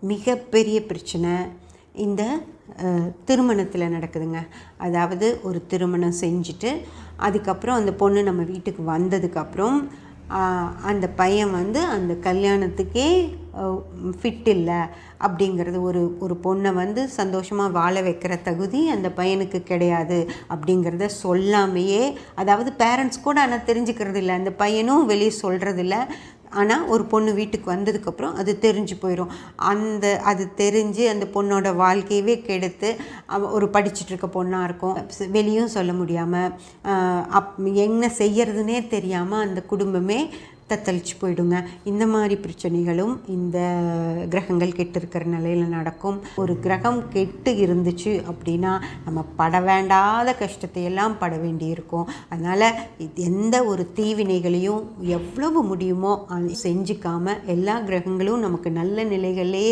மிகப்பெரிய பிரச்சனை இந்த திருமணத்தில் நடக்குதுங்க. அதாவது ஒரு திருமணம் செஞ்சுட்டு அதுக்கப்புறம் அந்த பொண்ணு நம்ம வீட்டுக்கு வந்ததுக்கப்புறம் அந்த பையன் அந்த கல்யாணத்துக்கே ஃபிட் இல்லை அப்படிங்கிறது, ஒரு பொண்ணை சந்தோஷமாக வாழ வைக்கிற தகுதி அந்த பையனுக்கு கிடையாது அப்படிங்கிறத சொல்லாமையே, அதாவது பேரண்ட்ஸ் கூட ஆனால் தெரிஞ்சுக்கிறது இல்லை, அந்த பையனும் வெளியே சொல்கிறதில்ல. ஆனால் ஒரு பொண்ணு வீட்டுக்கு வந்ததுக்கப்புறம் அது தெரிஞ்சு போயிடும். அது தெரிஞ்சு அந்த பொண்ணோட வாழ்க்கையவே கெடுத்து ஒரு படிச்சுட்ருக்க பொண்ணாக இருக்கும், வெளியும் சொல்ல முடியாமல் என்ன செய்யறதுனே தெரியாமல் அந்த குடும்பமே தத்தளிச்சு போயிடுங்க. இந்த மாதிரி பிரச்சனைகளும் இந்த கிரகங்கள் கெட்டு இருக்கிற நிலையில் நடக்கும். ஒரு கிரகம் கெட்டு இருந்துச்சு அப்படின்னா நம்ம பட வேண்டாத கஷ்டத்தை எல்லாம் பட வேண்டியிருக்கும். அதனால் எந்த ஒரு தீவினைகளையும் எவ்வளவு முடியுமோ செஞ்சுக்காமல் எல்லா கிரகங்களும் நமக்கு நல்ல நிலைகளே